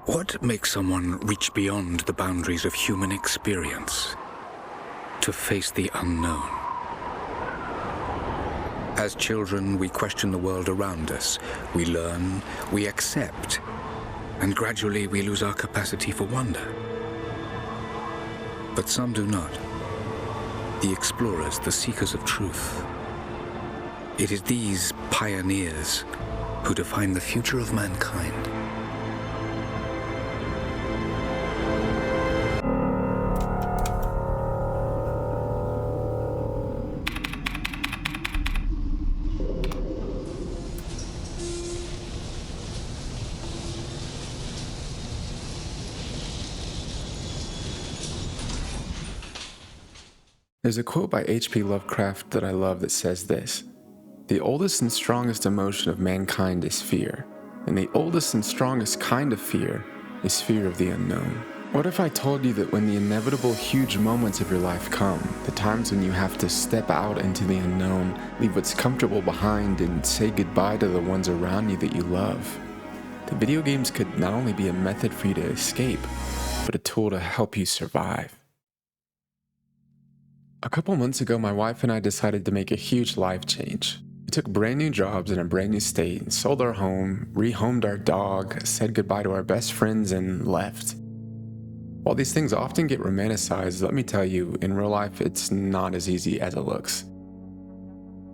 What makes someone reach beyond the boundaries of human experience to face the unknown? As children, we question the world around us. We learn, we accept, and gradually we lose our capacity for wonder. But some do not. The explorers, the seekers of truth. It is these pioneers who define the future of mankind. There's a quote by H.P. Lovecraft that I love that says this: "The oldest and strongest emotion of mankind is fear, and the oldest and strongest kind of fear is fear of the unknown." What if I told you that when the inevitable huge moments of your life come, the times when you have to step out into the unknown, leave what's comfortable behind, and say goodbye to the ones around you that you love, the video games could not only be a method for you to escape, but a tool to help you survive. A couple months ago, my wife and I decided to make a huge life change. We took brand new jobs in a brand new state, sold our home, rehomed our dog, said goodbye to our best friends, and left. While these things often get romanticized, let me tell you, in real life, it's not as easy as it looks.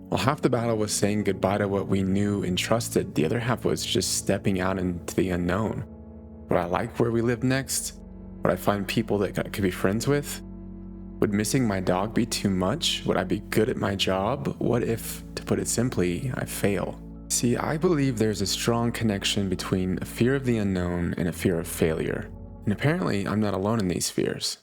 While half the battle was saying goodbye to what we knew and trusted, the other half was just stepping out into the unknown. Would I like where we lived next? Would I find people that I could be friends with? Would missing my dog be too much? Would I be good at my job? What if, to put it simply, I fail? See, I believe there's a strong connection between a fear of the unknown and a fear of failure. And apparently, I'm not alone in these fears.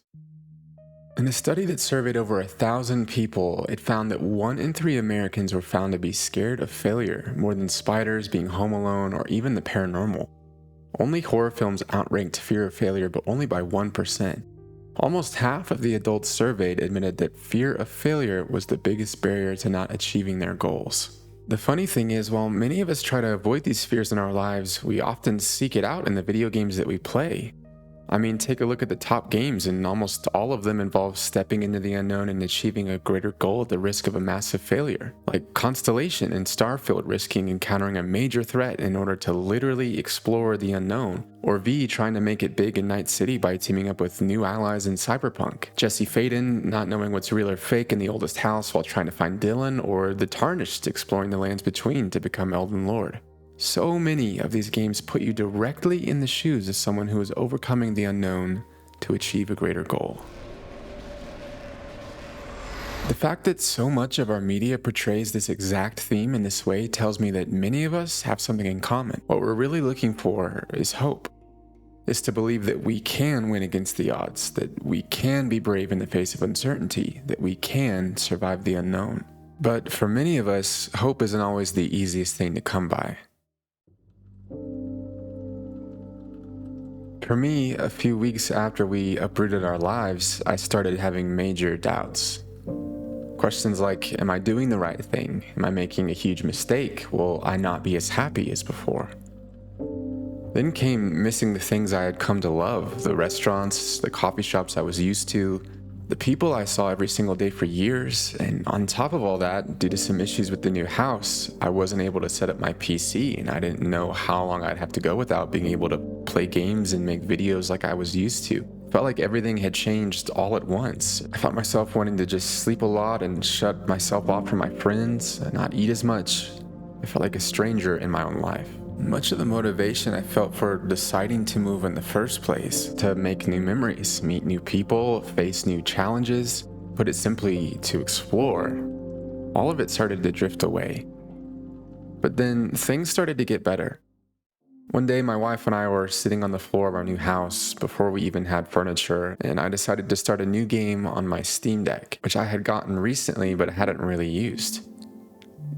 In a study that surveyed over 1,000 people, it found that 1 in 3 Americans were found to be scared of failure, more than spiders, being home alone, or even the paranormal. Only horror films outranked fear of failure, but only by 1%. Almost half of the adults surveyed admitted that fear of failure was the biggest barrier to not achieving their goals. The funny thing is, while many of us try to avoid these fears in our lives, we often seek it out in the video games that we play. I mean, take a look at the top games, and almost all of them involve stepping into the unknown and achieving a greater goal at the risk of a massive failure. Like Constellation and Starfield risking encountering a major threat in order to literally explore the unknown. Or V trying to make it big in Night City by teaming up with new allies in Cyberpunk. Jesse Faden not knowing what's real or fake in the oldest house while trying to find Dylan, or the Tarnished exploring the lands between to become Elden Lord. So many of these games put you directly in the shoes of someone who is overcoming the unknown to achieve a greater goal. The fact that so much of our media portrays this exact theme in this way tells me that many of us have something in common. What we're really looking for is hope. Is to believe that we can win against the odds, that we can be brave in the face of uncertainty, that we can survive the unknown. But for many of us, hope isn't always the easiest thing to come by. For me, a few weeks after we uprooted our lives, I started having major doubts. Questions like, am I doing the right thing? Am I making a huge mistake? Will I not be as happy as before? Then came missing the things I had come to love, the restaurants, the coffee shops I was used to, the people I saw every single day for years, and on top of all that, due to some issues with the new house, I wasn't able to set up my PC, and I didn't know how long I'd have to go without being able to play games and make videos like I was used to. Felt like everything had changed all at once. I found myself wanting to just sleep a lot and shut myself off from my friends, and not eat as much. I felt like a stranger in my own life. Much of the motivation I felt for deciding to move in the first place, to make new memories, meet new people, face new challenges, put it simply, to explore, all of it started to drift away. But then things started to get better. One day my wife and I were sitting on the floor of our new house before we even had furniture, and I decided to start a new game on my Steam Deck, which I had gotten recently but hadn't really used.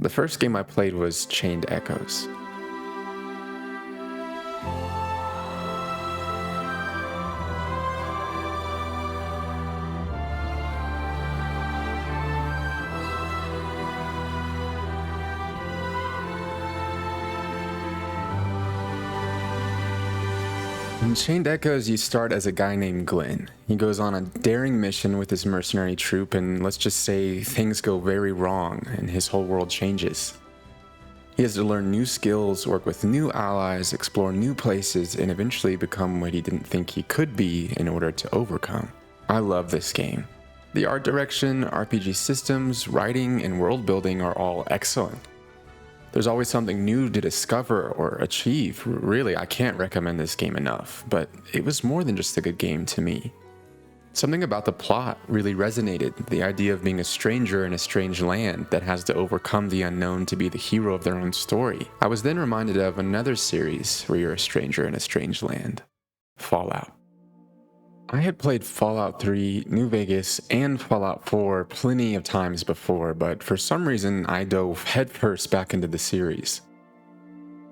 The first game I played was Chained Echoes. In Chained Echoes, you start as a guy named Glenn. He goes on a daring mission with his mercenary troop, and let's just say things go very wrong and his whole world changes. He has to learn new skills, work with new allies, explore new places, and eventually become what he didn't think he could be in order to overcome. I love this game. The art direction, RPG systems, writing, and world building are all excellent. There's always something new to discover or achieve. Really, I can't recommend this game enough, but it was more than just a good game to me. Something about the plot really resonated, the idea of being a stranger in a strange land that has to overcome the unknown to be the hero of their own story. I was then reminded of another series where you're a stranger in a strange land, Fallout. I had played Fallout 3, New Vegas, and Fallout 4 plenty of times before, but for some reason I dove headfirst back into the series.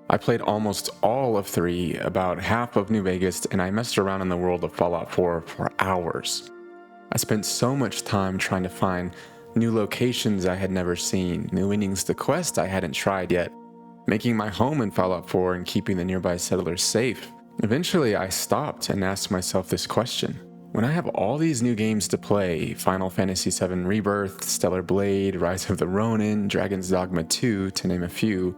I played almost all of 3, about half of New Vegas, and I messed around in the world of Fallout 4 for hours. I spent so much time trying to find new locations I had never seen, new endings to quests I hadn't tried yet, making my home in Fallout 4 and keeping the nearby settlers safe. Eventually, I stopped and asked myself this question. When I have all these new games to play, Final Fantasy VII Rebirth, Stellar Blade, Rise of the Ronin, Dragon's Dogma 2, to name a few,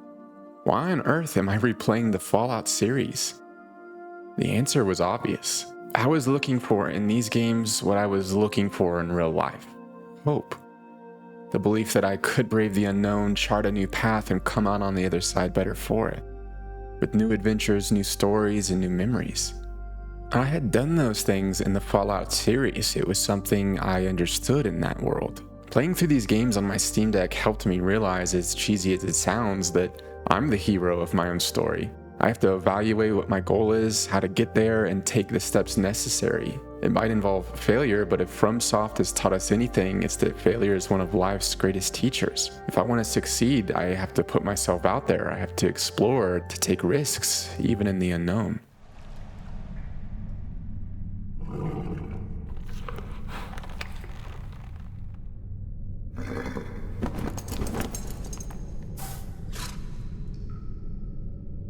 why on earth am I replaying the Fallout series? The answer was obvious. I was looking for in these games what I was looking for in real life. Hope. The belief that I could brave the unknown, chart a new path, and come out on the other side better for it. With new adventures, new stories, and new memories. I had done those things in the Fallout series. It was something I understood in that world. Playing through these games on my Steam Deck helped me realize, as cheesy as it sounds, that I'm the hero of my own story. I have to evaluate what my goal is, how to get there, and take the steps necessary. It might involve failure, but if FromSoft has taught us anything, it's that failure is one of life's greatest teachers. If I want to succeed, I have to put myself out there. I have to explore, to take risks, even in the unknown.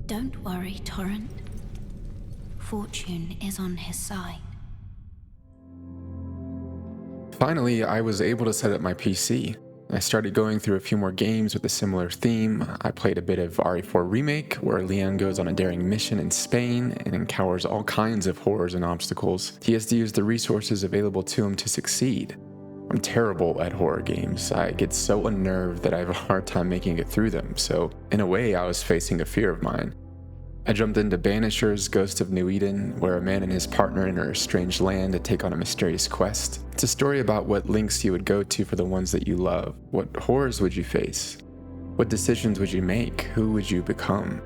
Don't worry, Torrent. Fortune is on his side. Finally, I was able to set up my PC. I started going through a few more games with a similar theme. I played a bit of RE4 Remake, where Leon goes on a daring mission in Spain and encounters all kinds of horrors and obstacles. He has to use the resources available to him to succeed. I'm terrible at horror games. I get so unnerved that I have a hard time making it through them, so in a way I was facing a fear of mine. I jumped into Banishers, Ghost of New Eden, where a man and his partner enter a strange land to take on a mysterious quest. It's a story about what lengths you would go to for the ones that you love. What horrors would you face? What decisions would you make? Who would you become?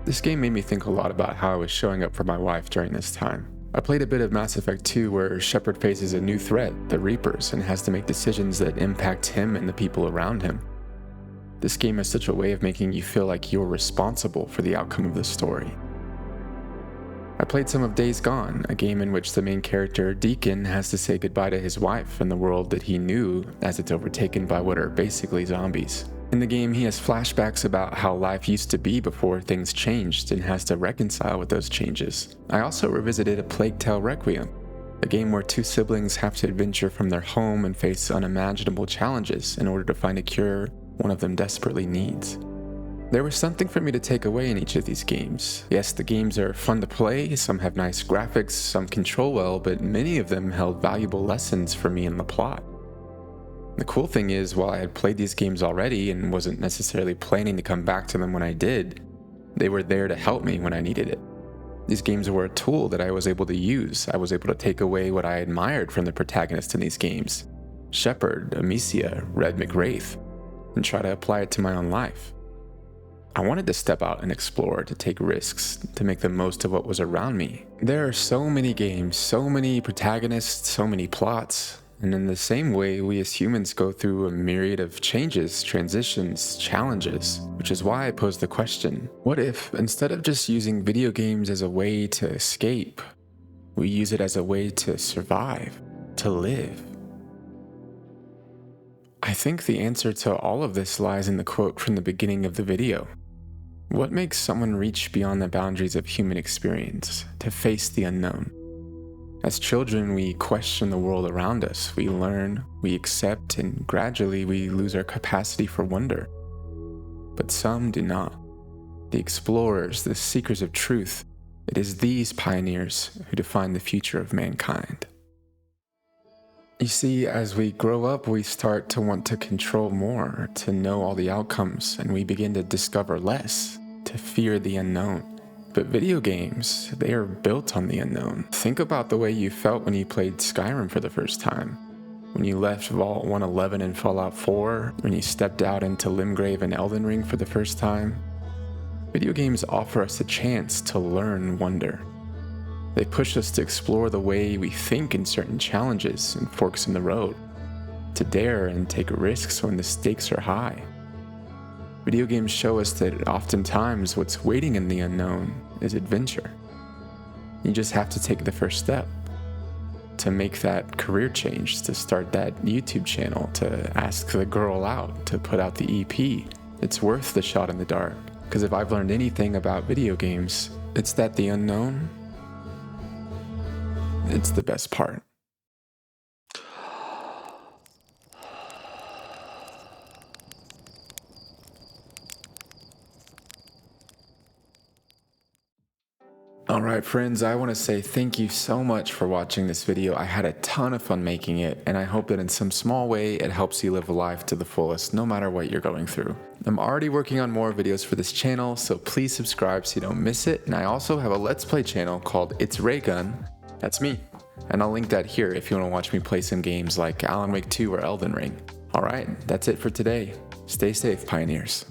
This game made me think a lot about how I was showing up for my wife during this time. I played a bit of Mass Effect 2 where Shepard faces a new threat, the Reapers, and has to make decisions that impact him and the people around him. This game has such a way of making you feel like you're responsible for the outcome of the story. I played some of Days Gone, a game in which the main character, Deacon, has to say goodbye to his wife and the world that he knew as it's overtaken by what are basically zombies. In the game, he has flashbacks about how life used to be before things changed and has to reconcile with those changes. I also revisited A Plague Tale: Requiem, a game where two siblings have to adventure from their home and face unimaginable challenges in order to find a cure one of them desperately needs. There was something for me to take away in each of these games. Yes, the games are fun to play, some have nice graphics, some control well, but many of them held valuable lessons for me in the plot. The cool thing is, while I had played these games already and wasn't necessarily planning to come back to them when I did, they were there to help me when I needed it. These games were a tool that I was able to use. I was able to take away what I admired from the protagonists in these games, Shepard, Amicia, Red McWraith, and try to apply it to my own life. I wanted to step out and explore, to take risks, to make the most of what was around me. There are so many games, so many protagonists, so many plots, and in the same way, we as humans go through a myriad of changes, transitions, challenges, which is why I posed the question, what if, instead of just using video games as a way to escape, we use it as a way to survive, to live? I think the answer to all of this lies in the quote from the beginning of the video. What makes someone reach beyond the boundaries of human experience to face the unknown? As children, we question the world around us. We learn, we accept, and gradually we lose our capacity for wonder. But some do not. The explorers, the seekers of truth, it is these pioneers who define the future of mankind. You see, as we grow up, we start to want to control more, to know all the outcomes, and we begin to discover less, to fear the unknown. But video games, they are built on the unknown. Think about the way you felt when you played Skyrim for the first time, when you left Vault 111 in Fallout 4, when you stepped out into Limgrave in Elden Ring for the first time. Video games offer us a chance to learn wonder. They push us to explore the way we think in certain challenges and forks in the road, to dare and take risks when the stakes are high. Video games show us that oftentimes what's waiting in the unknown is adventure. You just have to take the first step, to make that career change, to start that YouTube channel, to ask the girl out, to put out the EP. It's worth the shot in the dark, because if I've learned anything about video games, it's that the unknown, it's the best part. Alright friends, I want to say thank you so much for watching this video. I had a ton of fun making it, and I hope that in some small way it helps you live life to the fullest, no matter what you're going through. I'm already working on more videos for this channel, so please subscribe so you don't miss it. And I also have a Let's Play channel called It's Raygun. That's me. And I'll link that here if you want to watch me play some games like Alan Wake 2 or Elden Ring. Alright, that's it for today. Stay safe, pioneers.